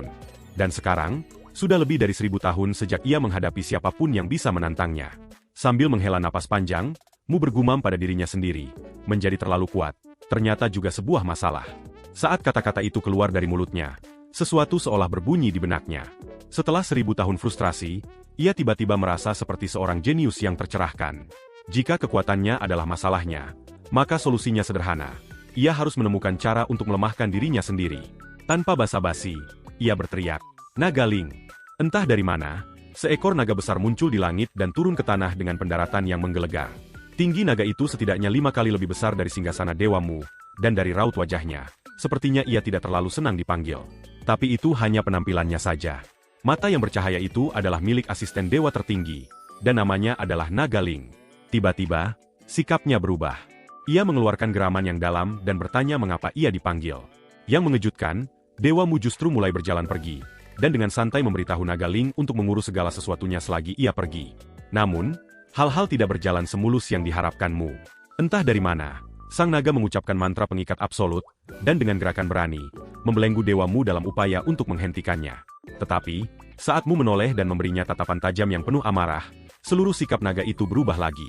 apapun. Dan sekarang, sudah lebih dari 1000 tahun sejak ia menghadapi siapapun yang bisa menantangnya. Sambil menghela napas panjang, Mu bergumam pada dirinya sendiri, menjadi terlalu kuat, ternyata juga sebuah masalah. Saat kata-kata itu keluar dari mulutnya, sesuatu seolah berbunyi di benaknya. Setelah 1000 tahun frustrasi, ia tiba-tiba merasa seperti seorang jenius yang tercerahkan. Jika kekuatannya adalah masalahnya, maka solusinya sederhana. Ia harus menemukan cara untuk melemahkan dirinya sendiri. Tanpa basa-basi, ia berteriak, "Nagaling!" Entah dari mana, seekor naga besar muncul di langit dan turun ke tanah dengan pendaratan yang menggelegar. Tinggi naga itu setidaknya 5 kali lebih besar dari singgasana Dewa Mu, dan dari raut wajahnya, sepertinya ia tidak terlalu senang dipanggil. Tapi itu hanya penampilannya saja. Mata yang bercahaya itu adalah milik asisten dewa tertinggi, dan namanya adalah Nagaling. Tiba-tiba, sikapnya berubah. Ia mengeluarkan geraman yang dalam dan bertanya mengapa ia dipanggil. Yang mengejutkan, Dewa Mu justru mulai berjalan pergi, dan dengan santai memberitahu Nagaling untuk mengurus segala sesuatunya selagi ia pergi. Namun, hal-hal tidak berjalan semulus yang diharapkan Mu. Entah dari mana, sang naga mengucapkan mantra pengikat absolut, dan dengan gerakan berani, membelenggu Dewa Mu dalam upaya untuk menghentikannya. Tetapi, saat Mu menoleh dan memberinya tatapan tajam yang penuh amarah, seluruh sikap naga itu berubah lagi.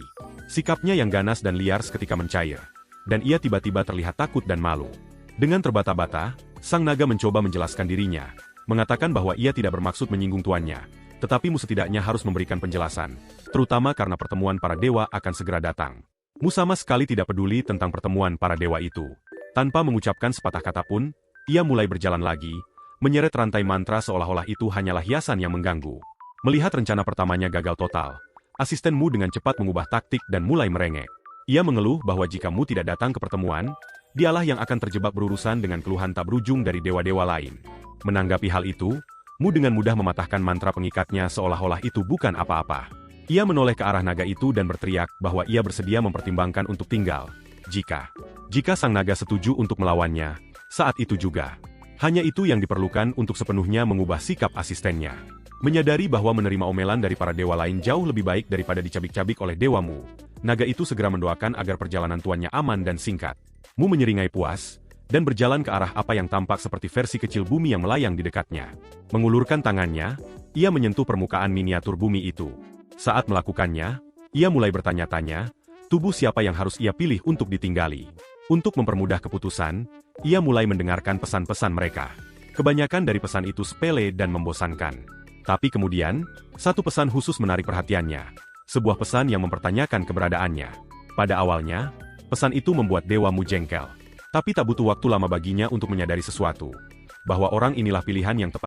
Sikapnya yang ganas dan liar seketika mencair, dan ia tiba-tiba terlihat takut dan malu. Dengan terbata-bata, sang naga mencoba menjelaskan dirinya, mengatakan bahwa ia tidak bermaksud menyinggung tuannya, tetapi Mu setidaknya harus memberikan penjelasan, terutama karena pertemuan para dewa akan segera datang. Mu sama sekali tidak peduli tentang pertemuan para dewa itu. Tanpa mengucapkan sepatah kata pun, ia mulai berjalan lagi, menyeret rantai mantra seolah-olah itu hanyalah hiasan yang mengganggu. Melihat rencana pertamanya gagal total, asisten Mu dengan cepat mengubah taktik dan mulai merengek. Ia mengeluh bahwa jika Mu tidak datang ke pertemuan, dialah yang akan terjebak berurusan dengan keluhan tak berujung dari dewa-dewa lain. Menanggapi hal itu, Mu dengan mudah mematahkan mantra pengikatnya seolah-olah itu bukan apa-apa. Ia menoleh ke arah naga itu dan berteriak bahwa ia bersedia mempertimbangkan untuk tinggal. Jika sang naga setuju untuk melawannya, saat itu juga. Hanya itu yang diperlukan untuk sepenuhnya mengubah sikap asistennya. Menyadari bahwa menerima omelan dari para dewa lain jauh lebih baik daripada dicabik-cabik oleh Dewa Mu, naga itu segera mendoakan agar perjalanan tuannya aman dan singkat. Mu menyeringai puas, dan berjalan ke arah apa yang tampak seperti versi kecil bumi yang melayang di dekatnya. Mengulurkan tangannya, ia menyentuh permukaan miniatur bumi itu. Saat melakukannya, ia mulai bertanya-tanya, tubuh siapa yang harus ia pilih untuk ditinggali. Untuk mempermudah keputusan, ia mulai mendengarkan pesan-pesan mereka. Kebanyakan dari pesan itu sepele dan membosankan. Tapi kemudian, satu pesan khusus menarik perhatiannya. Sebuah pesan yang mempertanyakan keberadaannya. Pada awalnya, pesan itu membuat Dewa Mu jengkel. Tapi tak butuh waktu lama baginya untuk menyadari sesuatu. Bahwa orang inilah pilihan yang tepat